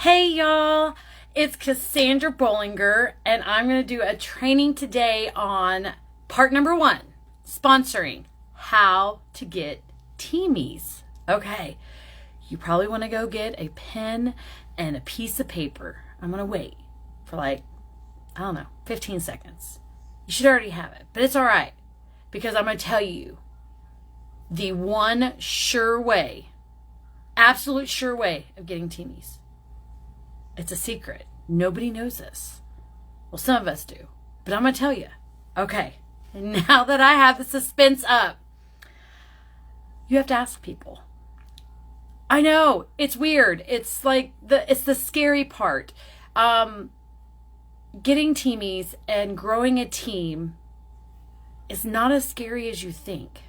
Hey y'all, it's Casandra Bollinger, and I'm going to do a training today on part number 1, sponsoring how to get teamies. Okay, you probably want to go get a pen and a piece of paper. I'm going to wait for 15 seconds. You should already have it, but it's all right because I'm going to tell you the one sure way, absolute sure way of getting teamies. It's a secret. Nobody knows this. Well, some of us do, but I'm going to tell you. Okay, now that I have the suspense up, you have to ask people. I know, it's weird. It's like it's the scary part. Getting teamies and growing a team is not as scary as you think.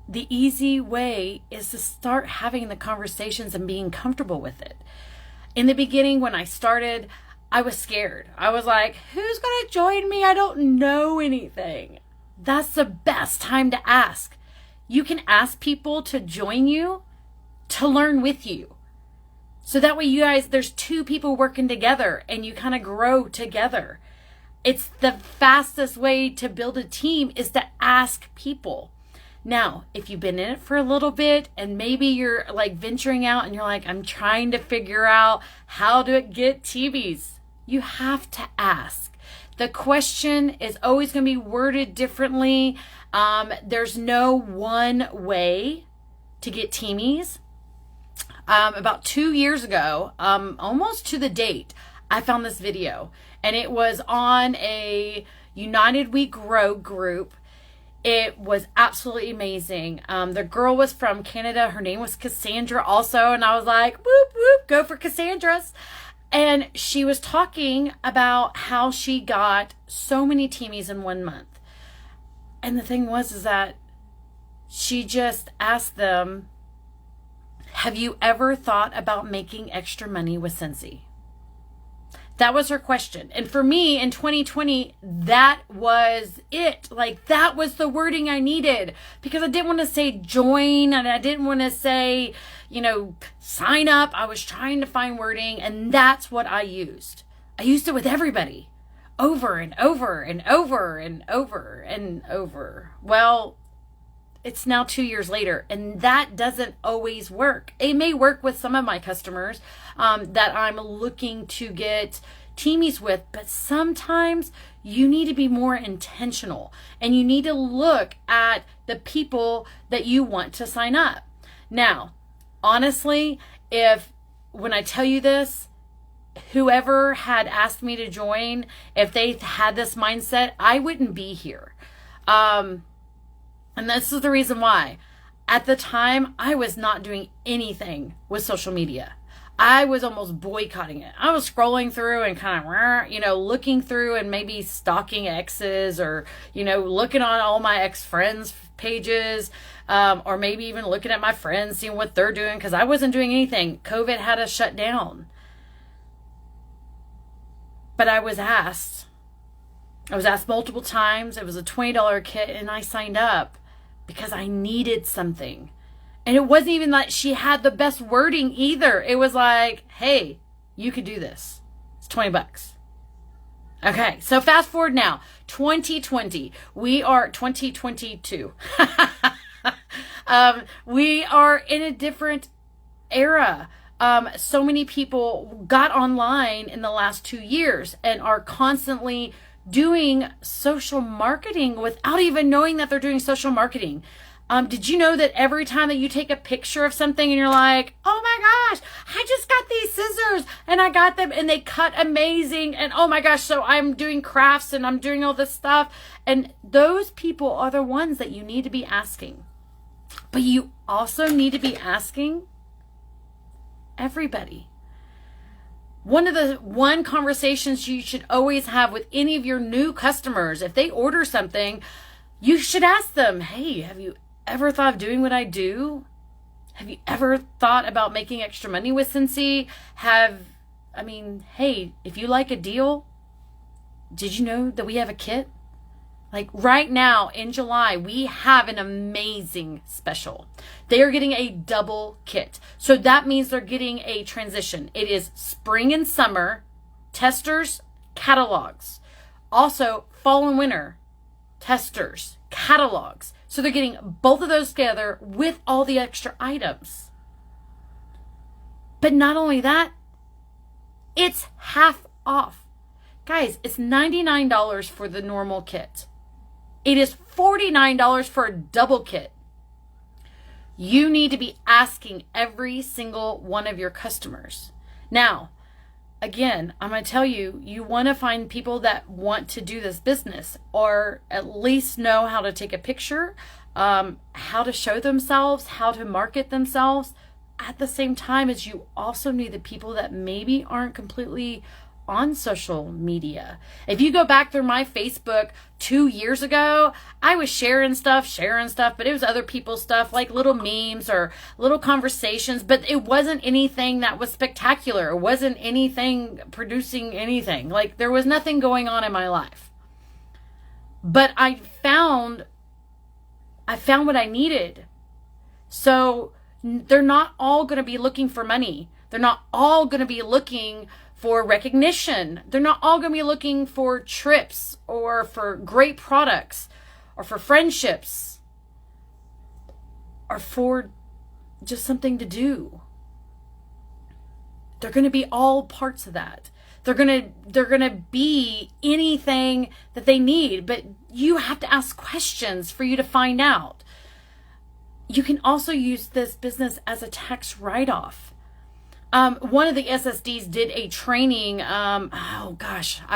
The easy way is to start having the conversations and being comfortable with it. In the beginning, when I started, I was scared. I was like, who's going to join me? I don't know anything. That's the best time to ask. You can ask people to join you, to learn with you. So that way you guys, there's 2 people working together and you kind of grow together. It's the fastest way to build a team is to ask people. Now, if you've been in it for a little bit and maybe you're like venturing out and you're like, I'm trying to figure out how to get teamies, you have to ask. The question is always going to be worded differently. There's no one way to get teamies. About 2 years ago, almost to the date, I found this video and it was on a United We Grow group. It was absolutely amazing. The girl was from Canada. Her name was Casandra also. And I was like, whoop, whoop, go for Cassandra's. And she was talking about how she got so many teamies in 1 month. And the thing is that she just asked them, have you ever thought about making extra money with Scentsy? That was her question. And for me in 2020, that was it. Like that was the wording I needed because I didn't want to say join and I didn't want to say, sign up. I was trying to find wording and that's what I used. I used it with everybody over and over and over and over and over. Well, it's now 2 years later and that doesn't always work. It may work with some of my customers that I'm looking to get teamies with, but sometimes you need to be more intentional and you need to look at the people that you want to sign up. Now, honestly, when I tell you this, whoever had asked me to join, if they had this mindset, I wouldn't be here. And this is the reason why. At the time, I was not doing anything with social media. I was almost boycotting it. I was scrolling through and kind of, looking through and maybe stalking exes or, looking on all my ex-friends' pages or maybe even looking at my friends, seeing what they're doing because I wasn't doing anything. COVID had us shut down. But I was asked multiple times. It was a $20 kit and I signed up because I needed something. And it wasn't even like she had the best wording either. It was like, hey, you could do this. It's $20. Okay, so fast forward now, 2020. We are 2022. We are in a different era. So many people got online in the last 2 years and are constantly doing social marketing without even knowing that they're doing social marketing. Did you know that every time that you take a picture of something and you're like, oh my gosh, I just got these scissors and I got them and they cut amazing. And oh my gosh, so I'm doing crafts and I'm doing all this stuff. And those people are the ones that you need to be asking. But you also need to be asking everybody. One conversations you should always have with any of your new customers, if they order something, you should ask them, hey, have you ever thought of doing what I do? Have you ever thought about making extra money with Scentsy? Hey, if you like a deal, did you know that we have a kit? Like right now in July, we have an amazing special. They are getting a double kit. So that means they're getting a transition. It is spring and summer, testers, catalogs. Also, fall and winter, testers, catalogs. So they're getting both of those together with all the extra items. But not only that, it's half off. Guys, it's $99 for the normal kit. It is $49 for a double kit. You need to be asking every single one of your customers. Now, again, I'm going to tell you, you want to find people that want to do this business or at least know how to take a picture, how to show themselves, how to market themselves. At the same time as you also need the people that maybe aren't completely on social media. If you go back through my Facebook 2 years ago, I was sharing stuff, but it was other people's stuff, like little memes or little conversations, but it wasn't anything that was spectacular. It wasn't anything producing anything. Like there was nothing going on in my life. But I found what I needed. So they're not all going to be looking for money. They're not all going to be looking for recognition. They're not all going to be looking for trips or for great products or for friendships or for just something to do. They're going to be all parts of that. They're going to be anything that they need, but you have to ask questions for you to find out. You can also use this business as a tax write-off. One of the SSDs did a training, I've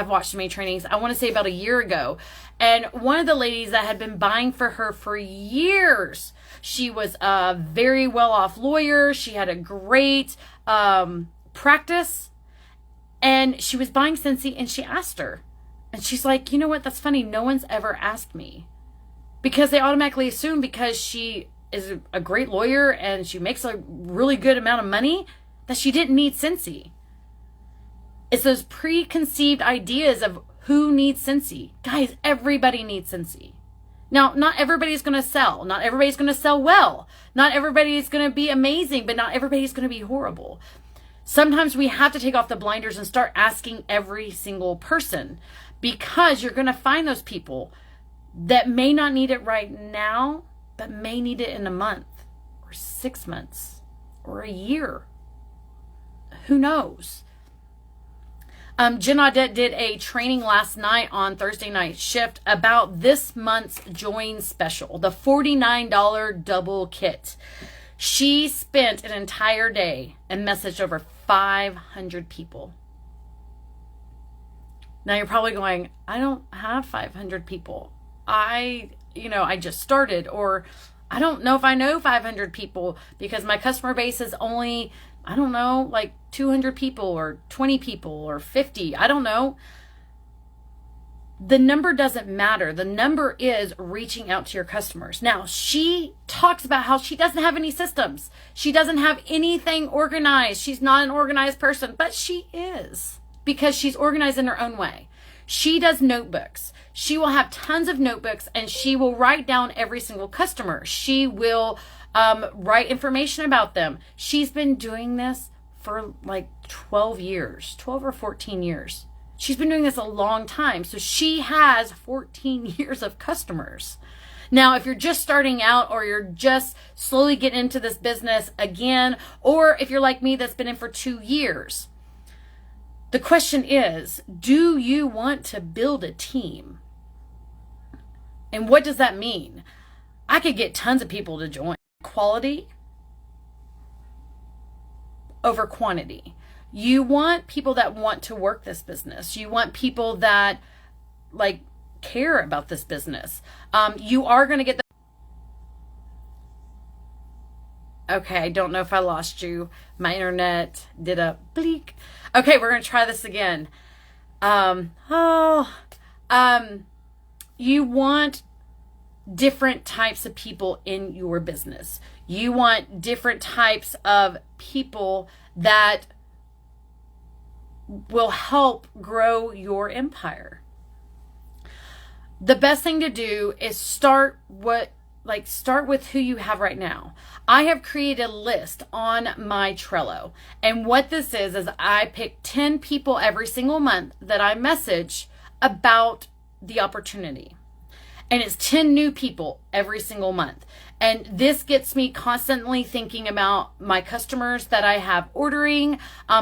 watched so many trainings, I want to say about a year ago. And one of the ladies that had been buying for her for years, she was a very well-off lawyer. She had a great practice. And she was buying Scentsy and she asked her. And she's like, you know what, that's funny. No one's ever asked me. Because they automatically assume because she is a great lawyer and she makes a really good amount of money that she didn't need Scentsy. It's those preconceived ideas of who needs Scentsy. Guys, everybody needs Scentsy. Now, not everybody's going to sell. Not everybody's going to sell well. Not everybody's going to be amazing, but not everybody's going to be horrible. Sometimes we have to take off the blinders and start asking every single person, because you're going to find those people that may not need it right now, but may need it in a month or 6 months or a year. Who knows? Jen Audette did a training last night on Thursday night shift about this month's Join Special, the $49 double kit. She spent an entire day and messaged over 500 people. Now you're probably going, I don't have 500 people. I just started, or I don't know if I know 500 people because my customer base is only, I don't know, like 200 people or 20 people or 50. I don't know. The number doesn't matter. The number is reaching out to your customers. Now, she talks about how she doesn't have any systems. She doesn't have anything organized. She's not an organized person, but she is, because she's organized in her own way. She does notebooks. She will have tons of notebooks and she will write down every single customer. She will write information about them. She's been doing this for like 12 or 14 years. She's been doing this a long time. So she has 14 years of customers. Now, if you're just starting out or you're just slowly getting into this business again, or if you're like me that's been in for 2 years, the question is, do you want to build a team? And what does that mean? I could get tons of people to join. Quality over quantity. You want people that want to work this business. You want people that care about this business. You are going to get Okay, I don't know if I lost you. My internet did a bleep. Okay, we're going to try this again. You want different types of people in your business. You want different types of people that will help grow your empire. the best thing to do is start with who you have right now. I have created a list on my Trello. And what this is I pick 10 people every single month that I message about the opportunity. And it's 10 new people every single month. And this gets me constantly thinking about my customers that I have ordering,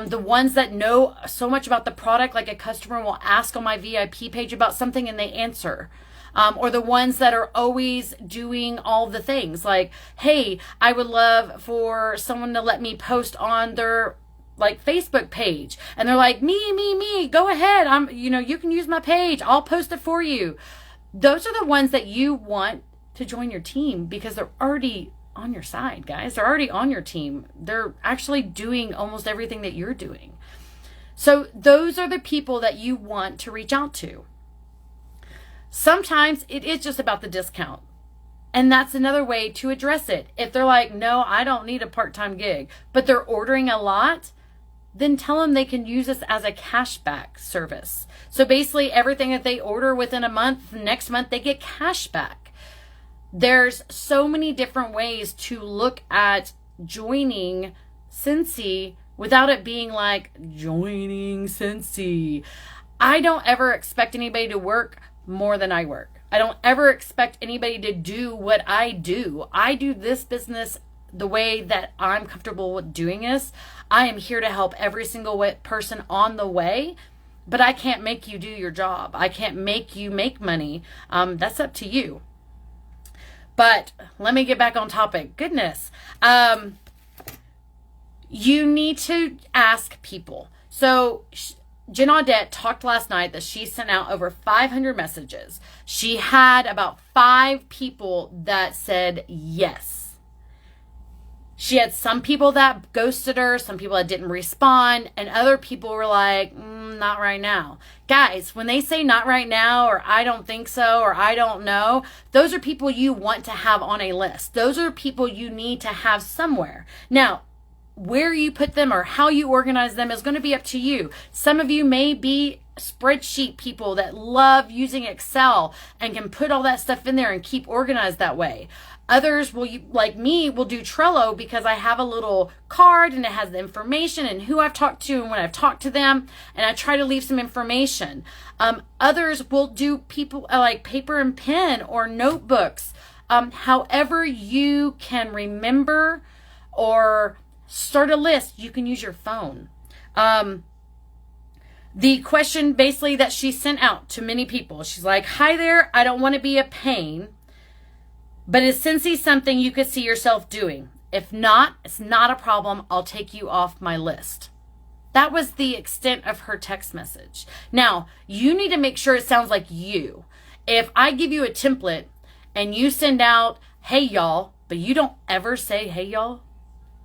the ones that know so much about the product, like a customer will ask on my VIP page about something and they answer. Or the ones that are always doing all the things like, hey, I would love for someone to let me post on their Facebook page. And they're like, me, go ahead. You can use my page. I'll post it for you. Those are the ones that you want to join your team because they're already on your side, guys. They're already on your team. They're actually doing almost everything that you're doing. So those are the people that you want to reach out to. Sometimes it is just about the discount. And that's another way to address it. If they're like, no, I don't need a part-time gig, but they're ordering a lot, then tell them they can use this as a cashback service. So basically everything that they order within a month, next month they get cash back. There's so many different ways to look at joining Scentsy without it being like joining Scentsy. I don't ever expect anybody to work more than I work. I don't ever expect anybody to do what I do. I do this business the way that I'm comfortable with doing this. I am here to help every single person on the way, but I can't make you do your job. I can't make you make money. That's up to you. But let me get back on topic. Goodness. You need to ask people. So Jen Audette talked last night that she sent out over 500 messages. She had about 5 people that said yes. She had some people that ghosted her, some people that didn't respond, and other people were like, not right now. Guys, when they say not right now, or I don't think so, or I don't know, those are people you want to have on a list. Those are people you need to have somewhere. Now, where you put them or how you organize them is going to be up to you. Some of you may be spreadsheet people that love using Excel and can put all that stuff in there and keep organized that way. Others will, like me, will do Trello because I have a little card and it has the information and who I've talked to and when I've talked to them, and I try to leave some information. Others will do people like paper and pen or notebooks. However you can remember or start a list, you can use your phone. The question basically that she sent out to many people, she's like, hi there, I don't want to be a pain, but is Scentsy something you could see yourself doing? If not, it's not a problem. I'll take you off my list. That was the extent of her text message. Now, you need to make sure it sounds like you. If I give you a template and you send out, hey y'all, but you don't ever say, hey y'all,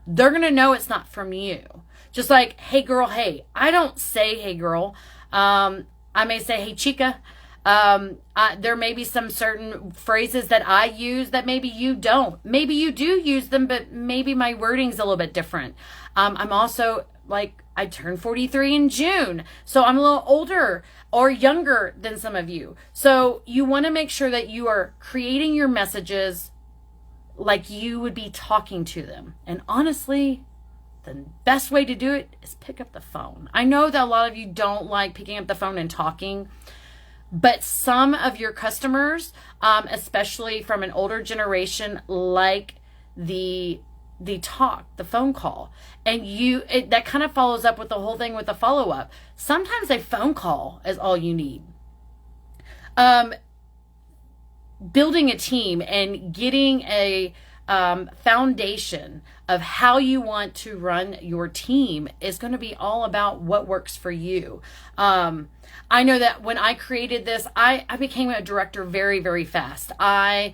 they're going to know it's not from you. Just like, hey girl, hey. I don't say, hey girl. I may say, hey chica. There may be some certain phrases that I use that maybe you don't. Maybe you do use them, but maybe my wording's a little bit different. I'm also like, I turned 43 in June, so I'm a little older or younger than some of you. So you want to make sure that you are creating your messages like you would be talking to them. And honestly, the best way to do it is pick up the phone. I know that a lot of you don't like picking up the phone and talking, but some of your customers, especially from an older generation, like the phone call. And that kind of follows up with the whole thing with the follow-up. Sometimes a phone call is all you need. Building a team and getting a foundation of how you want to run your team is going to be all about what works for you. I know that when I created this, I became a director very, very fast. I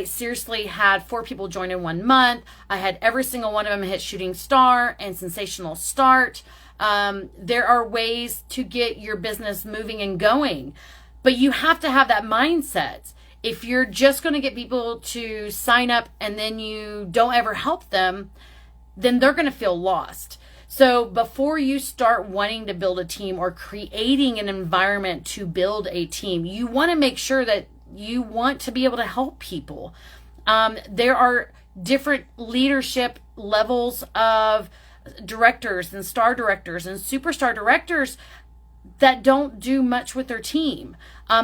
seriously had 4 people join in 1 month. I had every single one of them hit shooting star and Scentsational start. There are ways to get your business moving and going, but you have to have that mindset. If you're just going to get people to sign up and then you don't ever help them, then they're going to feel lost. So before you start wanting to build a team or creating an environment to build a team, you want to make sure that you want to be able to help people. There are different leadership levels of directors and star directors and superstar directors that don't do much with their team.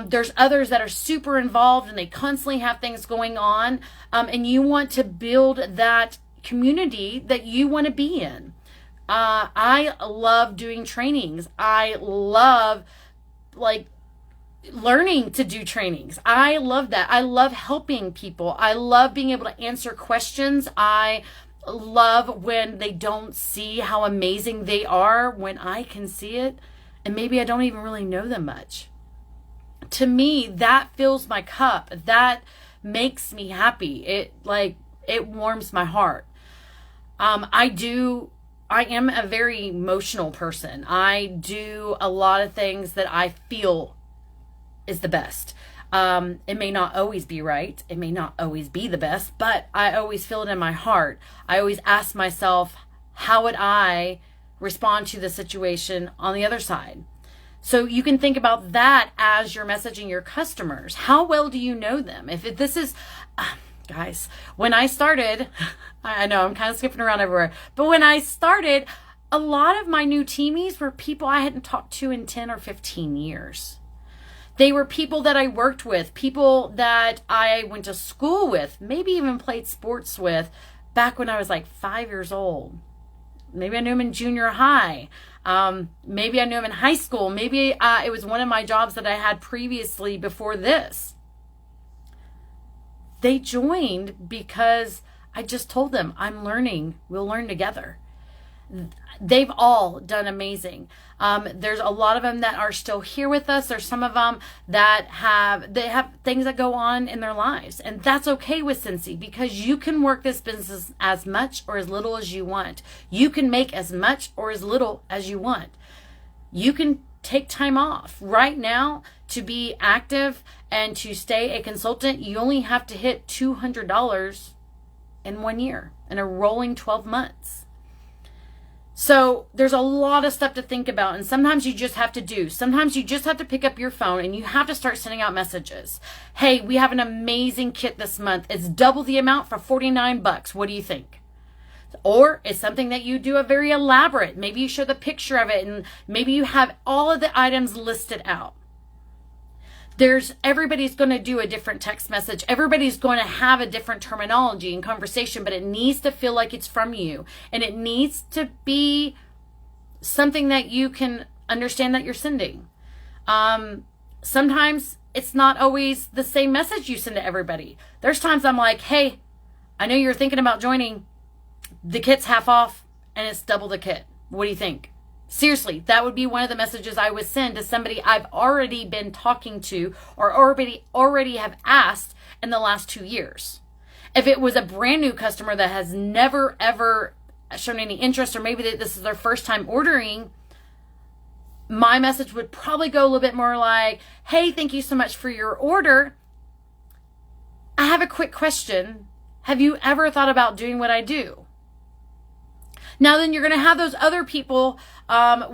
There's others that are super involved and they constantly have things going on. And you want to build that community that you want to be in. I love doing trainings. I love learning to do trainings. I love that. I love helping people. I love being able to answer questions. I love when they don't see how amazing they are when I can see it. And maybe I don't even really know them much. To me, that fills my cup. That makes me happy. It warms my heart. I am a very emotional person. I do a lot of things that I feel is the best. It may not always be right. It may not always be the best, but I always feel it in my heart. I always ask myself, how would I respond to the situation on the other side? So you can think about that as you're messaging your customers. How well do you know them? If this is, guys, when I started, I know I'm kind of skipping around everywhere, but when I started, a lot of my new teamies were people I hadn't talked to in 10 or 15 years. They were people that I worked with, people that I went to school with, maybe even played sports with back when I was like 5 years old. Maybe I knew him in junior high. Maybe I knew him in high school. Maybe it was one of my jobs that I had previously before this. They joined because I just told them, I'm learning. We'll learn together. They've all done amazing. There's a lot of them that are still here with us. There's some of them that have things that go on in their lives. And that's okay with Scentsy, because you can work this business as much or as little as you want. You can make as much or as little as you want. You can take time off. Right now, to be active and to stay a consultant, you only have to hit $200 in 1 year, in a rolling 12 months. So there's a lot of stuff to think about, and sometimes you just have to do. Sometimes you just have to pick up your phone and you have to start sending out messages. Hey, we have an amazing kit this month. It's double the amount for $49. What do you think? Or it's something that you do a very elaborate. Maybe you show the picture of it and maybe you have all of the items listed out. Everybody's going to do a different text message. Everybody's going to have a different terminology and conversation, but it needs to feel like it's from you. And it needs to be something that you can understand that you're sending. Sometimes it's not always the same message you send to everybody. There's times I'm like, hey, I know you're thinking about joining. The kit's half off and it's double the kit. What do you think? Seriously, that would be one of the messages I would send to somebody I've already been talking to or already have asked in the last 2 years. If it was a brand new customer that has never, ever shown any interest, or maybe this is their first time ordering, my message would probably go a little bit more like, hey, thank you so much for your order. I have a quick question. Have you ever thought about doing what I do? Now then you're going to have those other people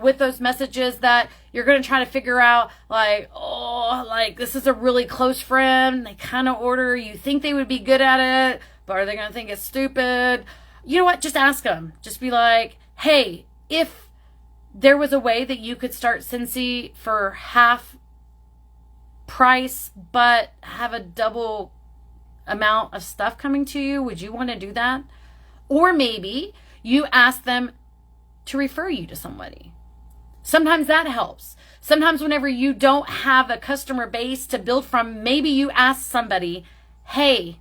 with those messages that you're going to try to figure out like, oh, like this is a really close friend. They kind of order. You think they would be good at it, but are they going to think it's stupid? You know what? Just ask them. Just be like, hey, if there was a way that you could start Scentsy for half price, but have a double amount of stuff coming to you, would you want to do that? Or maybe you ask them to refer you to somebody. Sometimes that helps. Sometimes whenever you don't have a customer base to build from, maybe you ask somebody, hey,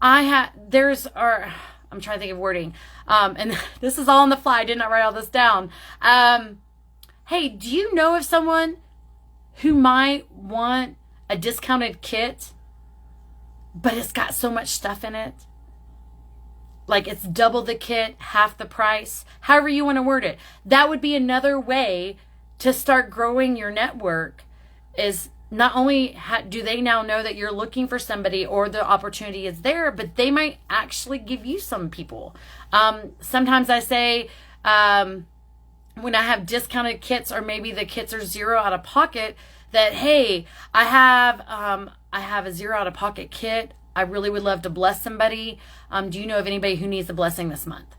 I'm trying to think of wording. And this is all on the fly. I did not write all this down. Hey, do you know of someone who might want a discounted kit, but it's got so much stuff in it? Like it's double the kit, half the price, however you want to word it. That would be another way to start growing your network. Is not only do they now know that you're looking for somebody or the opportunity is there, but they might actually give you some people. Sometimes I say, when I have discounted kits, or maybe the kits are zero out of pocket, that, hey, I have a zero out of pocket kit. I really would love to bless somebody. Do you know of anybody who needs a blessing this month?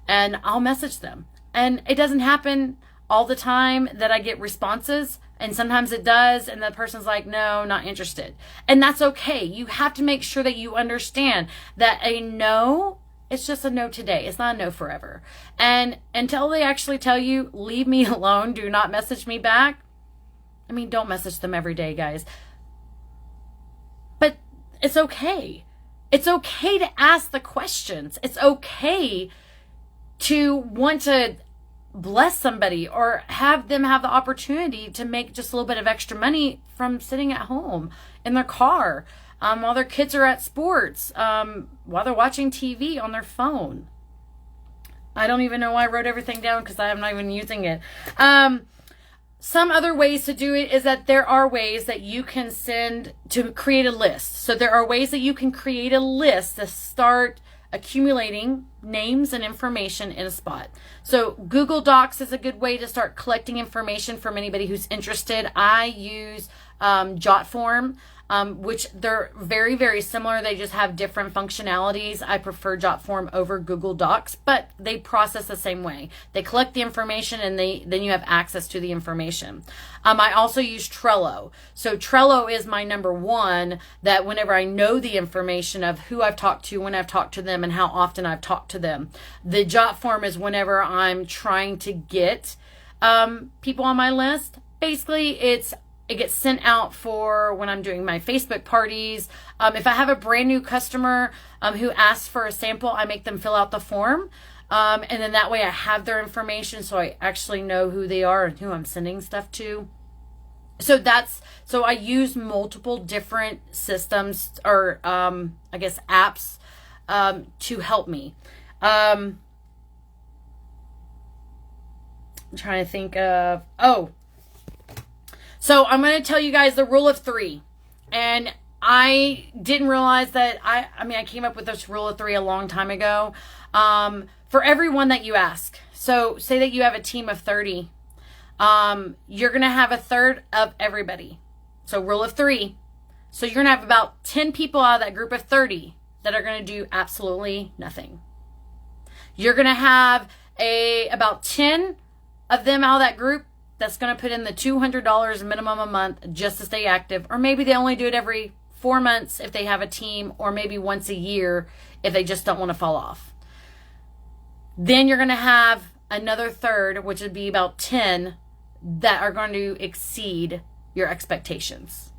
And I'll message them. And it doesn't happen all the time that I get responses. And sometimes it does. And the person's like, no, not interested. And that's okay. You have to make sure that you understand that a no, it's just a no today. It's not a no forever. And until they actually tell you, leave me alone, do not message me back. I mean, don't message them every day, guys. But it's okay. It's okay to ask the questions. It's okay to want to bless somebody or have them have the opportunity to make just a little bit of extra money from sitting at home in their car, while their kids are at sports, while they're watching TV on their phone. I don't even know why I wrote everything down because I'm not even using it. Some other ways to do it is that there are ways that you can send to create a list. So there are ways that you can create a list to start accumulating names and information in a spot. So Google Docs is a good way to start collecting information from anybody who's interested. I use JotForm, which they're very, very similar. They just have different functionalities. I prefer JotForm over Google Docs, but they process the same way. They collect the information and then you have access to the information. I also use Trello. So Trello is my number one, that whenever I know the information of who I've talked to, when I've talked to them, and how often I've talked to them. The JotForm is whenever I'm trying to get people on my list. Basically, it gets sent out for when I'm doing my Facebook parties. If I have a brand new customer who asks for a sample, I make them fill out the form. And then that way I have their information, so I actually know who they are and who I'm sending stuff to. So I use multiple different systems, or I guess apps, to help me. I'm trying to think of, so I'm going to tell you guys the rule of 3. And I didn't realize that I came up with this rule of 3 a long time ago. For everyone that you ask. So say that you have a team of 30. You're going to have a third of everybody. So rule of 3. So you're going to have about 10 people out of that group of 30 that are going to do absolutely nothing. You're going to have about 10 of them out of that group that's going to put in the $200 minimum a month just to stay active. Or maybe they only do it every 4 months if they have a team, or maybe once a year if they just don't want to fall off. Then you're going to have another third, which would be about 10, that are going to exceed your expectations.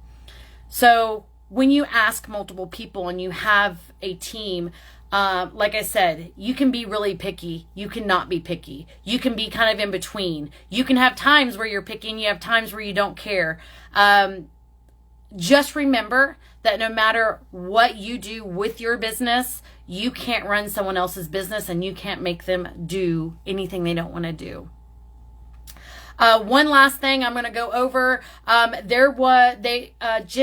So when you ask multiple people and you have a team, like I said, you can be really picky. You cannot be picky. You can be kind of in between. You can have times where you're picky and you have times where you don't care. Just remember that no matter what you do with your business, you can't run someone else's business and you can't make them do anything they don't want to do. One last thing I'm going to go over. Jen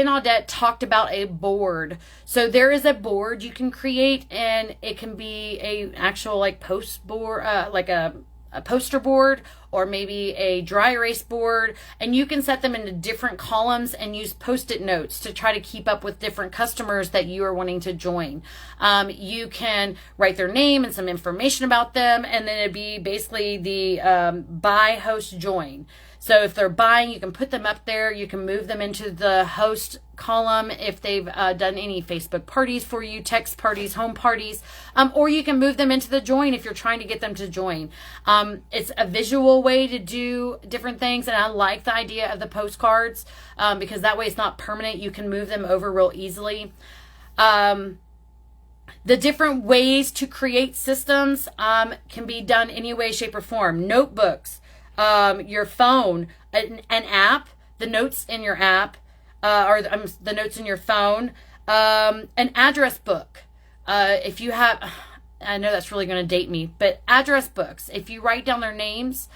Audette talked about a board. So there is a board you can create, and it can be a actual post board, like a poster board, or maybe a dry erase board, and you can set them into different columns and use post-it notes to try to keep up with different customers that you are wanting to join. You can write their name and some information about them, and then it'd be basically the buy, host, join. So if they're buying, you can put them up there. You can move them into the host column if they've done any Facebook parties for you, text parties, home parties, or you can move them into the join if you're trying to get them to join. It's a visual way to do different things, and I like the idea of the postcards because that way it's not permanent. You can move them over real easily. The different ways to create systems can be done any way, shape, or form. Notebooks, your phone, an app, the notes in your app, or the notes in your phone, an address book. If you have, I know that's really going to date me, but address books, if you write down their names,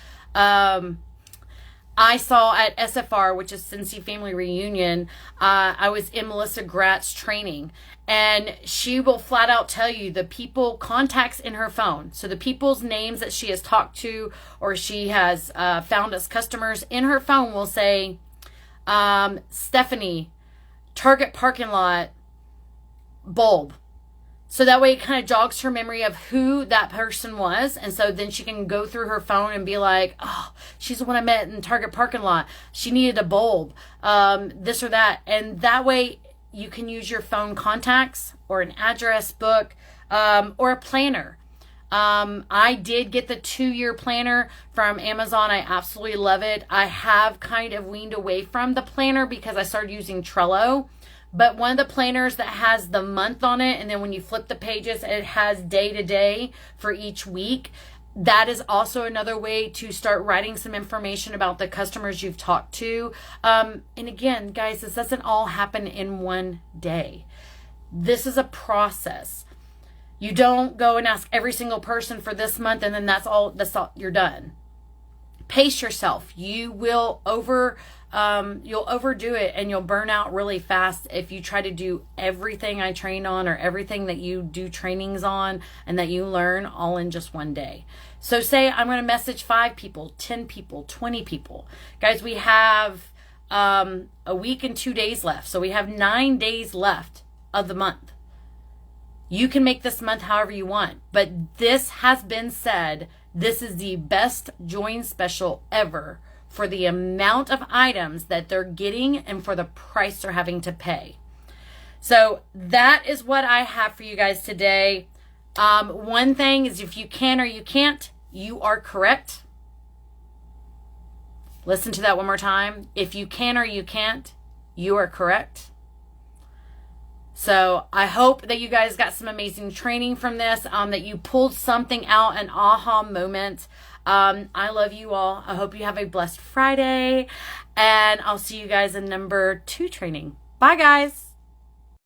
I saw at SFR, which is Scentsy Family Reunion, I was in Melissa Gratz's training, and she will flat out tell you the people contacts in her phone. So the people's names that she has talked to or she has found as customers in her phone will say, Stephanie, Target parking lot, bulb. So that way it kind of jogs her memory of who that person was. And so then she can go through her phone and be like, oh, she's the one I met in Target parking lot. She needed a bulb, this or that. And that way you can use your phone contacts or an address book, or a planner. I did get the 2-year planner from Amazon. I absolutely love it. I have kind of weaned away from the planner because I started using Trello. But one of the planners that has the month on it, and then when you flip the pages, it has day to day for each week. That is also another way to start writing some information about the customers you've talked to. And again, guys, this doesn't all happen in one day. This is a process. You don't go and ask every single person for this month and then that's all you're done. Pace yourself. You will you'll overdo it and you'll burn out really fast if you try to do everything I train on or everything that you do trainings on and that you learn all in just one day. So say I'm going to message 5 people, 10 people, 20 people. Guys, we have a week and 2 days left. So we have 9 days left of the month. You can make this month however you want, but this has been said. This is the best join special ever for the amount of items that they're getting and for the price they're having to pay. So that is what I have for you guys today. One thing is, if you can or you can't, you are correct. Listen to that one more time. If you can or you can't, you are correct. So I hope that you guys got some amazing training from this, that you pulled something out, an aha moment. I love you all. I hope you have a blessed Friday, and I'll see you guys in number 2 training. Bye, guys.